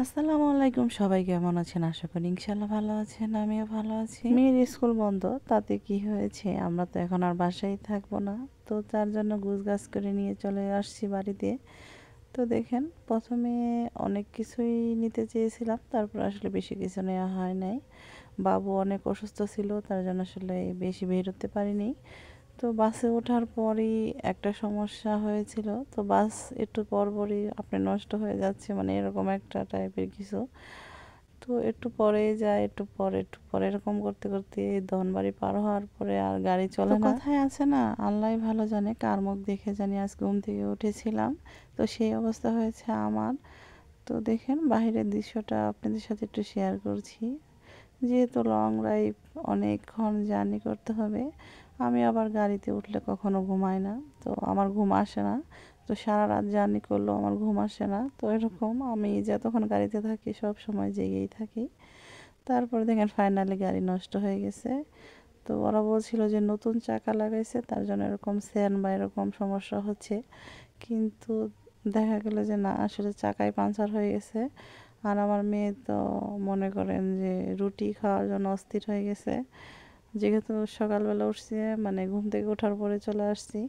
আসসালামু আলাইকুম, সবাই কেমন আছেন? আশা করি ইনশাল্লাহ ভালো আছেন, আমিও ভালো আছি। মেয়ের স্কুল বন্ধ, তাতে কি হয়েছে, আমরা তো এখন আর বাসায় থাকবো না, তো তার জন্য গুছগাছ করে নিয়ে চলে আসছি বাড়িতে। তো দেখেন, প্রথমে অনেক কিছুই নিতে চেয়েছিলাম, তারপর আসলে বেশি কিছু নেওয়া হয় নাই। বাবু অনেক অসুস্থ ছিল, তার জন্য আসলে বেশি বের হতে পারিনি। তো বাসে ওঠার পরই একটা সমস্যা হয়েছিল। তো বাস একটু পরপরই আপনি নষ্ট হয়ে যাচ্ছে, মানে এরকম একটা টাইপের কিছু। তো একটু পরে যায়, একটু পরে এরকম করতে করতে ধনবাড়ি পার হওয়ার পরে আর গাড়ি চলে না। কথায় আছে না, আল্লাহ ভালো জানে কার মুখ দেখে জানি আজ ঘুম থেকে উঠেছিলাম, তো সেই অবস্থা হয়েছে আমার। তো দেখেন, বাহিরের দৃশ্যটা আপনাদের সাথে একটু শেয়ার করছি। যেহেতু লং ড্রাইভ, অনেকক্ষণ জার্নি করতে হবে, আমি আবার গাড়িতে উঠলে কখনো ঘুমাই না, তো আমার ঘুম আসে না। তো সারা রাত জার্নি করলেও আমার ঘুম আসে না, তো এরকম আমি যতক্ষণ গাড়িতে থাকি সব সময় জেগেই থাকি। তারপরে দেখেন ফাইনালি গাড়ি নষ্ট হয়ে গেছে। তো ওরা বলছিল যে নতুন চাকা লাগাইছে, তার জন্য এরকম সেন বা এরকম সমস্যা হচ্ছে, কিন্তু দেখা গেল যে না, আসলে চাকাই পাংচার হয়ে গেছে। আর আমার মেয়ে তো মনে করেন যে রুটি খাওয়ার জন্য অস্থির হয়ে গেছে। যেহেতু সকালবেলা উঠছি, মানে ঘুম থেকে ওঠার পরে চলে আসছি,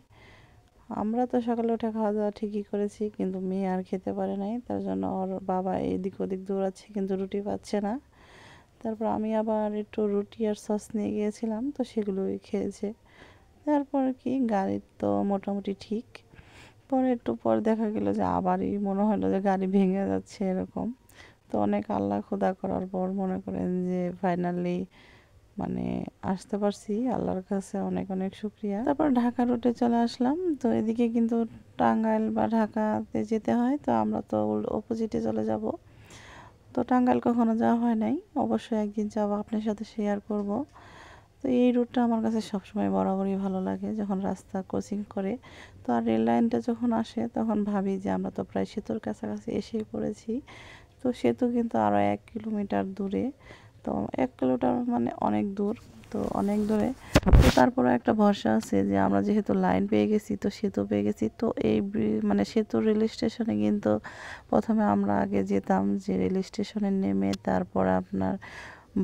আমরা তো সকালে উঠে খাওয়া দাওয়া ঠিকই করেছি, কিন্তু মেয়ে আর খেতে পারে নাই, তার জন্য ওর বাবা এদিক ওদিক দৌড়াচ্ছে, কিন্তু রুটি পাচ্ছে না। তারপর আমি আবার একটু রুটি আর সস নিয়ে গিয়েছিলাম, তো সেগুলোই খেয়েছে। তারপর কি, গাড়ির তো মোটামুটি ঠিক। পরে একটু পর দেখা গেল যে আবারই মনে হলো যে গাড়ি ভেঙে যাচ্ছে এরকম। তো অনেক আল্লাহ খোদা করার পর মনে করেন যে ফাইনালি মানে আসতে পারছি, আল্লাহর কাছে অনেক অনেক শুক্রিয়া। তারপর ঢাকা রুটে চলে আসলাম। তো এদিকে কিন্তু টাঙ্গাইল বা ঢাকাতে যেতে হয়, তো আমরা তো অপোজিটে চলে যাব। তো টাঙ্গাইল কখনো যাওয়া হয় নাই, অবশ্যই একদিন যাবো, আপনার সাথে শেয়ার করব। তো এই রুটটা আমার কাছে সবসময় বরাবরই ভালো লাগে, যখন রাস্তা ক্রসিং করে। তো আর রেল লাইনটা যখন আসে তখন ভাবি যে আমরা তো প্রায় সেতুর কাছাকাছি এসেই পড়েছি। তো সেতু কিন্তু আরও 1 কিলোমিটার দূরে। তো 1 কিলোমিটার মানে অনেক দূর, তো অনেক দূরে। তো তারপরে একটা ভরসা আছে যে আমরা যেহেতু লাইন পেয়ে গেছি, তো সেতু পেয়ে গেছি, তো এই মানে সেতু রেল স্টেশনে কিন্তু প্রথমে আমরা আগে যেতাম যে রেল স্টেশনে নেমে তারপর আপনার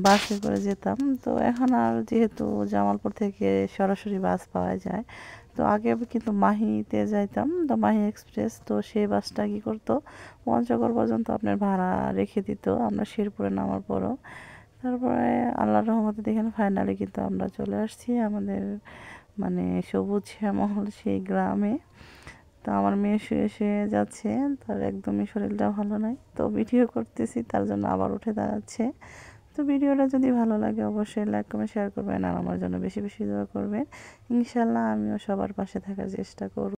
বাসে করে যেতাম। তো এখন আর যেহেতু জামালপুর থেকে সরাসরি বাস পাওয়া যায়, তো আগে কিন্তু মাহিতে যাইতাম, তো মাহি এক্সপ্রেস, তো সেই বাসটা কী করতো, পঞ্চগড় পর্যন্ত আপনার ভাড়া রেখে দিত আমরা শেরপুরে নামার পরও। তারপরে আল্লাহর রহমতে দেখেন ফাইনালি কিন্তু আমরা চলে আসছি আমাদের মানে সবুজ শ্যামল সেই গ্রামে। তো আমার মেয়ে শুয়ে শুয়ে যাচ্ছে, তার একদমই শরীরটা ভালো নয়, তো ভিডিও করতেছি, তার জন্য আবার উঠে দাঁড়াচ্ছে। তো ভিডিওটা যদি ভালো লাগে অবশ্যই লাইক কমেন্ট শেয়ার করবেন, আর আমার জন্য বেশি বেশি দোয়া করবেন। ইনশাল্লাহ আমিও সবার পাশে থাকার চেষ্টা করব।